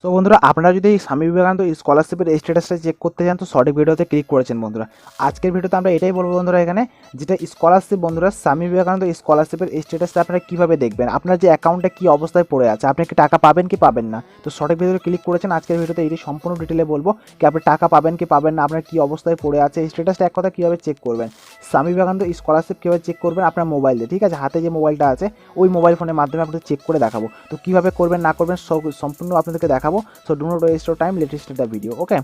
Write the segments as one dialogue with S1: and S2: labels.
S1: তো বন্ধুরা আপনারা যদি স্বামী বিবেকানন্দ স্কলারশিপের স্ট্যাটাসটা চেক করতে চান তো সঠিক ভিডিওতে ক্লিক করেছেন বন্ধুরা। আজকের ভিডিওতে আমরা এটাই বলবো বন্ধুরা, এখানে যেটা স্কলারশিপ বন্ধুরা, স্বামী বিবেকানন্দ স্কলারশিপের স্ট্যাটাসটা আপনারা কীভাবে দেখবেন, আপনার যে অ্যাকাউন্টে কী অবস্থায় পড়ে আছে, আপনি কি টাকা পাবেন কি পাবেন না। তো সঠিক ভিডিওতে ক্লিক করেছেন, আজকের ভিডিওতে এটি সম্পূর্ণ ডিটেলে বলবো কি আপনি টাকা পাবেন কি পাবেন না, আপনার কী অবস্থায় পড়ে আছে, স্ট্যাটাসটা এক কথা কীভাবে চেক করবেন, স্বামী বিবেকানন্দ স্কলারশিপ কীভাবে চেক করবেন আপনার মোবাইল দিয়ে, ঠিক আছে, হাতে যে মোবাইলটা আছে ওই মোবাইল ফোনের মাধ্যমে আপনাদের চেক করে দেখাবো। তো কীভাবে করবেন না করবেন সম্পূর্ণ আপনাদেরকে দেখাবো। So do not waste time, latest একটা ভিডিও। ওকে,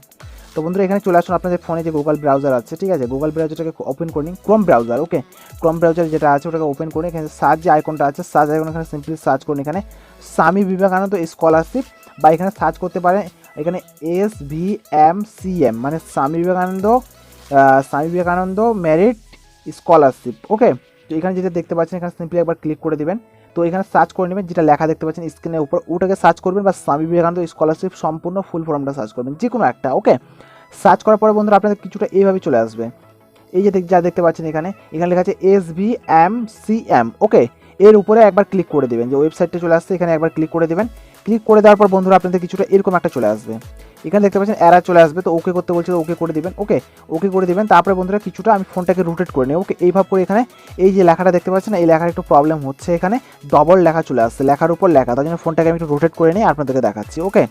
S1: তো বন্ধুরা এখানে চলে আসুন, আপনাদের ফোনে যে গুগল ব্রাউজার আছে, ঠিক আছে, গুগল ব্রাউজারটাকে ওপেন করে নিন, ক্রোম ব্রাউজার। ওকে, ক্রোম ব্রাউজার যেটা আছে ওটাকে ওপেন করে এখানে সার্চ যে আইকনটা আছে, সার্চ আইকন এখানে সিম্পলি সার্চ করুন এখানে স্বামী বিবেকানন্দ স্কলারশিপ, বা এখানে সার্চ করতে পারেন এখানে SVMCM, মানে স্বামী বিবেকানন্দ মেরিট স্কলারশিপ। ওকে, তো এখানে যেটা দেখতে পাচ্ছেন এখানে সিম্পলি একবার ক্লিক করে দেবেন। তো এখানে সার্চ করে নেবেন, যেটা লেখা দেখতে পাচ্ছেন স্ক্রিনের উপর ওটাকে সার্চ করবেন, বা স্বামী বিবেকানন্দ স্কলারশিপ সম্পূর্ণ ফুল ফর্মটা সার্চ করবেন, যে কোনো একটা। ওকে, সার্চ করার পরে বন্ধুরা আপনাদের কিছুটা এইভাবে চলে আসবে, এই যে যা দেখতে পাচ্ছেন এখানে লেখা আছে SVMCM। ওকে, এর উপরে একবার ক্লিক করে দেবেন, যে ওয়েবসাইটটা চলে আসছে এখানে একবার ক্লিক করে দেবেন। ক্লিক করে দেওয়ার পর বন্ধুরা আপনাদের কিছুটা এরকম একটা চলে আসবে, এখানে দেখতে পাচ্ছেন এরর চলে আসবে। তো ওকে করতে বলছে, ওকে করে দিবেন। ওকে, ওকে করে দিবেন। তারপরে বন্ধুরা কিছুটা আমি ফোনটাকে রোটেট করে নিই। ওকে, এইভাবে করে এখানে এই যে লেখাটা দেখতে পাচ্ছেন, এই লেখার একটু প্রবলেম হচ্ছে, এখানে ডবল লেখা চলে আসছে, লেখার উপর লেখা, তার জন্য ফোনটাকে আমি একটু রোটেট করে নিই, আপনাদেরকে দেখাচ্ছি। ওকে,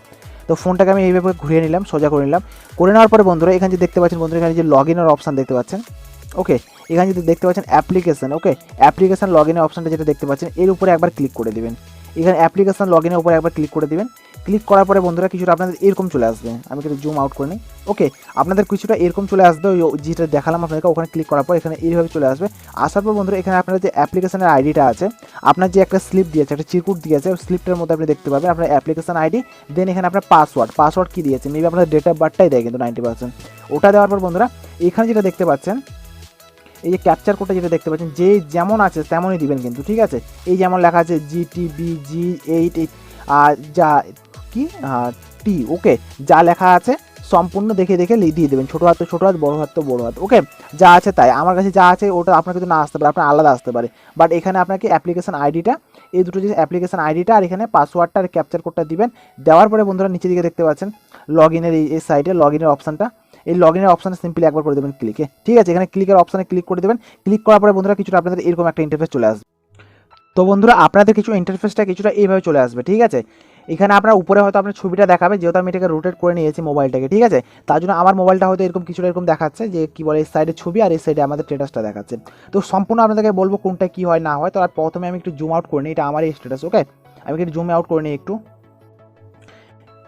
S1: তো ফোনটাকে আমি এইভাবে ঘুরিয়ে নিলাম, সোজা করে নিলাম। করে নেওয়ার পরে বন্ধুরা এখানে যে দেখতে পাচ্ছেন বন্ধুরা, এখানে যে লগ ইনের অপশান দেখতে পাচ্ছেন। ওকে, এখানে যদি দেখতে পাচ্ছেন অ্যাপ্লিকেশন, ওকে, অ্যাপ্লিকেশন লগ ইনের অপশানটা যেটা দেখতে পাচ্ছেন এর উপরে একবার ক্লিক করে দেবেন। এখানে অ্যাপ্লিকেশন লগ ইনের উপরে একবার ক্লিক করে দেবেন। ক্লিক করার পরে বন্ধুরা কিছুটা আপনাদের এরকম চলে আসবে, আমি একটু জুম আউট করে নিই। ওকে, আপনাদের কিছুটা এরকম চলে আসবে, ওই যেটা দেখালাম আপনাদেরকে, ওখানে ক্লিক করার পর এখানে এইভাবে চলে আসবে। আসার পর বন্ধুরা এখানে আপনার যে অ্যাপ্লিকেশনের আইডিটা আছে, আপনার যে একটা স্লিপ দিয়েছে, একটা চিরকুট দিয়েছে, ওই স্লিপটার মধ্যে আপনি দেখতে পাবেন আপনার অ্যাপ্লিকেশন আইডি, দেন এখানে আপনার পাসওয়ার্ড কী দিয়েছে, মেবি আপনার ডেট অফ বার্থটাই দেয় কিন্তু 90%। ওটা দেওয়ার পর বন্ধুরা এখানে যেটা দেখতে পাচ্ছেন, এই যে ক্যাপচার কোডটা যেটা দেখতে পাচ্ছেন, যে যেমন আছে তেমনই দিবেন কিন্তু, ঠিক আছে। এই যেমন লেখা আছে GTBG8 আর যা কি টি, ওকে, যা লেখা আছে সম্পূর্ণ দেখে দেখে দিয়ে দেবেন, ছোটো হাত তো ছোটো হাত, বড়ো হাত তো বড়ো হাত। ওকে, যা আছে তাই, আমার কাছে যা আছে ওটা আপনার কিন্তু না আসতে পারে, আপনার আলাদা আসতে পারে। বাট এখানে আপনাকে অ্যাপ্লিকেশন আইডিটা, এই দুটো যে অ্যাপ্লিকেশন আইডিটা আর এখানে পাসওয়ার্ডটা আর ক্যাপচার কোডটা দিবেন। দেওয়ার পরে বন্ধুরা নিচে দিকে দেখতে পাচ্ছেন লগ ইনের এই সাইডে লগ ইনের অপশানটা, এই লগ ইনের অপশানে সিম্পলি একবার করে দেবেন ক্লিকে, ঠিক আছে, এখানে ক্লিকের অপশানে ক্লিক করে দেবেন। ক্লিক করার পরে বন্ধুরা কিছুটা আপনাদের এরকম একটা ইন্টারফেস চলে আসবে। তো বন্ধুরা আপনাদের কিছু ইন্টারফেসটা কিছুটা এইভাবে চলে আসবে, ঠিক আছে। এখানে আপনার উপরে হয়তো আপনার ছবিটা দেখাবে, যেহেতু আমি এটাকে রোটেট করে নিয়েছি মোবাইলটাকে, ঠিক আছে, তার জন্য আমার মোবাইলটা হয়তো এরকম কিছুটা এরকম দেখাচ্ছে, যে কী বলে এই সাইডে ছবি আর এই সাইডে আমাদের স্ট্যাটাসটা দেখাচ্ছে। তো সম্পূর্ণ আপনাদেরকে বলবো কোনটা কী হয় না হয়। তো আর প্রথমে আমি একটু জুম আউট করে নিই, এটা আমার এই স্ট্যাটাস। ওকে, আমি একটু জুম আউট করে নিই একটু।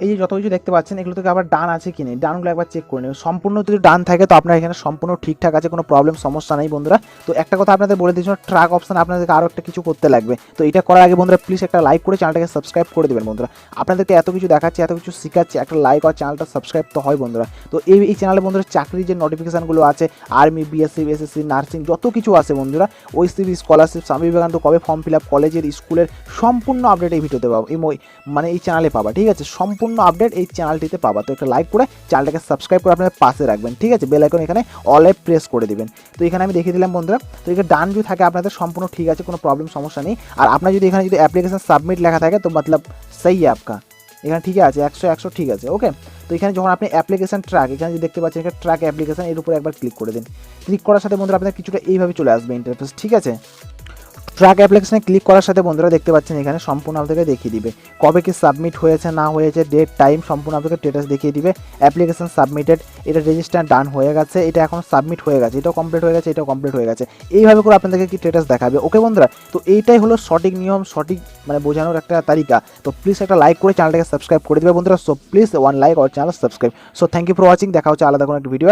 S1: এই যে যত কিছু দেখতে পাচ্ছেন এগুলো থেকে আবার ডান আছে কি নেই, ডানগুলো একবার চেক করে নেবেন। সম্পূর্ণ যদি ডান থাকে তো আপনার এখানে সম্পূর্ণ ঠিকঠাক আছে, কোনো প্রবলেম সমস্যা নেই বন্ধুরা। তো একটা কথা আপনাদের বলে দিয়েছি, ট্র্যাক অপশন আপনাদেরকে আরও একটা কিছু করতে লাগবে। তো এটা করার আগে বন্ধুরা প্লিজ একটা লাইক করে চ্যানেলটাকে সাবস্ক্রাইব করে দেবেন বন্ধুরা। আপনাদেরকে এত কিছু দেখাচ্ছি, এত কিছু শেখাচ্ছি, একটা লাইক আর চ্যানেলটা সাবস্ক্রাইব তো হয় বন্ধুরা। তো এই চ্যানেলে বন্ধুরা চাকরির যে নোটিফিকেশানগুলো আছে, আর্মি, BSc, SSC, নার্সিং, যত কিছু আছে বন্ধুরা, ওইসিবি, স্কলারশিপ, স্বামী বিবেকানন্দ কবে ফর্ম ফিল আপ, কলেজের, স্কুলের সম্পূর্ণ আপডেট এই ভিডিওতে পাবো, মানে এই চ্যানেলে পাবা, ঠিক আছে, সম্পূর্ণ আপডেট এই চ্যানেলটিতে পাবা। তো একটা লাইক করে চ্যানেলটাকে সাবস্ক্রাইব করে আপনাদের পাশে রাখবেন, ঠিক আছে, বেল আইকন এখানে অলে প্রেস করে দিবেন। তো এখানে আমি দেখিয়ে দিলাম বন্ধুরা। তো এখানে ডান যদি থাকে আপনাদের সম্পূর্ণ ঠিক আছে, কোনো প্রবলেম সমস্যা নেই। আর আপনার যদি এখানে যদি অ্যাপ্লিকেশন সাবমিট লেখা থাকে তো মতলব সেই আপকা এখানে ঠিক আছে, 100 ঠিক আছে। ওকে, তো এখানে যখন আপনি অ্যাপ্লিকেশন ট্র্যাক, এখানে যদি দেখতে পাচ্ছেন এখানে ট্র্যাক অ্যাপ্লিকেশন, এর উপরে একবার ক্লিক করে দিন। ক্লিক করার সাথে বন্ধুরা আপনাদের কিছুটা এইভাবে চলে আসবে ইন্টারফেস, ঠিক আছে। ট্র্যাক অ্যাপ্লিকেশনে ক্লিক করার সাথে বন্ধুরা দেখতে পাচ্ছেন এখানে সম্পূর্ণ আপনাদেরকে দেখিয়ে দিবে কবে কি সাবমিট হয়েছে না হয়েছে, ডেট, টাইম, সম্পূর্ণ আপনাকে স্ট্যাটাস দেখিয়ে দিবে। অ্যাপ্লিকেশন সাবমিটেড, এটা রেজিস্টার ডান হয়ে গেছে, এটা এখন সাবমিট হয়ে গেছে, এটাও কমপ্লিট হয়ে গেছে, এটাও কমপ্লিট হয়ে গেছে। এইভাবে করে আপনাদেরকে কি স্ট্যাটাস দেখাবে। ওকে বন্ধুরা, তো এইটাই হলো সঠিক নিয়ম, সঠিক মানে বোঝানোর একটা তালিকা। তো প্লিজ একটা লাইক করে চ্যানেলটাকে সাবস্ক্রাইব করে দেবে বন্ধুরা। সো প্লিজ ওয়ান লাইক আর channel subscribe. So thank you for watching, দেখা হচ্ছে আলাদা কোনো একটা ভিডিও।